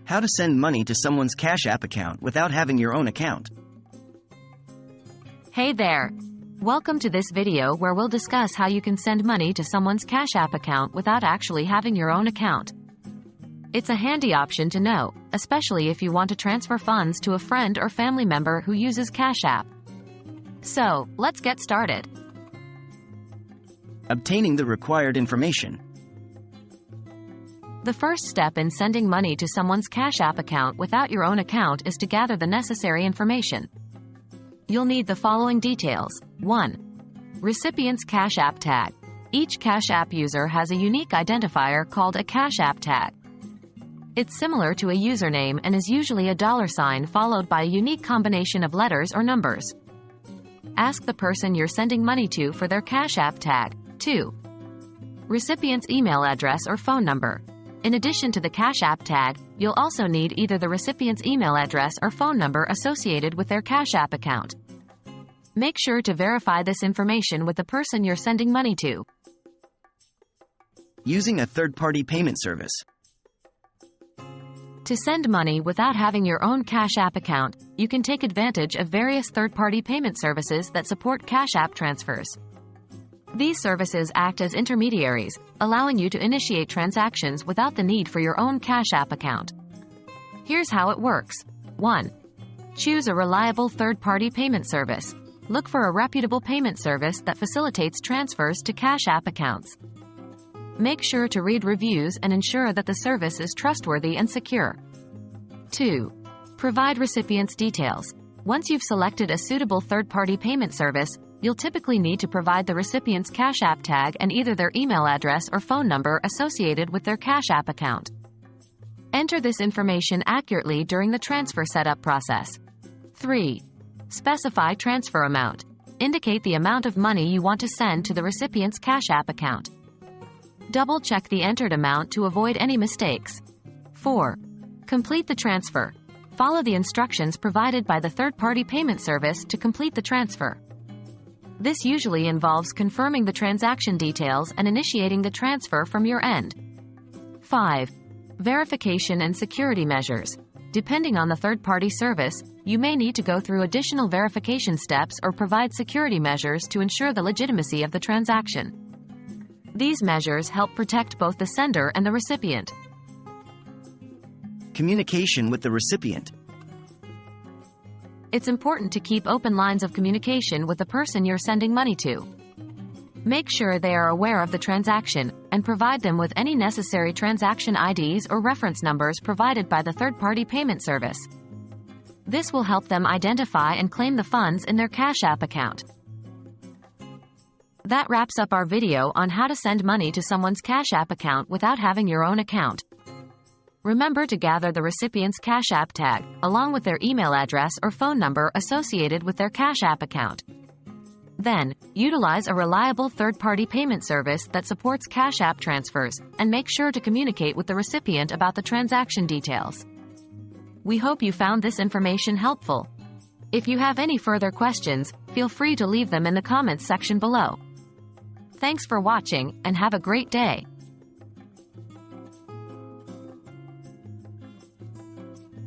How to send money to someone's Cash App account without having your own account. Hey there! Welcome to this video where we'll discuss how you can send money to someone's Cash App account without actually having your own account. It's a handy option to know, especially if you want to transfer funds to a friend or family member who uses Cash App. So, let's get started. Obtaining the required information. The first step in sending money to someone's Cash App account without your own account is to gather the necessary information. You'll need the following details. 1. Recipient's Cash App tag. Each Cash App user has a unique identifier called a Cash App tag. It's similar to a username and is usually a $ followed by a unique combination of letters or numbers. Ask the person you're sending money to for their Cash App tag. 2. Recipient's email address or phone number. In addition to the Cash App tag, you'll also need either the recipient's email address or phone number associated with their Cash App account. Make sure to verify this information with the person you're sending money to. Using a third-party payment service. To send money without having your own Cash App account, you can take advantage of various third-party payment services that support Cash App transfers. These services act as intermediaries, allowing you to initiate transactions without the need for your own Cash App account. Here's how it works. 1. Choose a reliable third-party payment service. Look for a reputable payment service that facilitates transfers to Cash App accounts. Make sure to read reviews and ensure that the service is trustworthy and secure. 2. Provide recipient's details. Once you've selected a suitable third-party payment service, you'll typically need to provide the recipient's Cash App tag and either their email address or phone number associated with their Cash App account. Enter this information accurately during the transfer setup process. 3. Specify transfer amount. Indicate the amount of money you want to send to the recipient's Cash App account. Double-check the entered amount to avoid any mistakes. 4. Complete the transfer. Follow the instructions provided by the third-party payment service to complete the transfer. This usually involves confirming the transaction details and initiating the transfer from your end. 5. Verification and security measures. Depending on the third-party service, you may need to go through additional verification steps or provide security measures to ensure the legitimacy of the transaction. These measures help protect both the sender and the recipient. Communication with the recipient. It's important to keep open lines of communication with the person you're sending money to. Make sure they are aware of the transaction, and provide them with any necessary transaction IDs or reference numbers provided by the third-party payment service. This will help them identify and claim the funds in their Cash App account. That wraps up our video on how to send money to someone's Cash App account without having your own account. Remember to gather the recipient's Cash App tag, along with their email address or phone number associated with their Cash App account. Then, utilize a reliable third-party payment service that supports Cash App transfers, and make sure to communicate with the recipient about the transaction details. We hope you found this information helpful. If you have any further questions, feel free to leave them in the comments section below. Thanks for watching, and have a great day.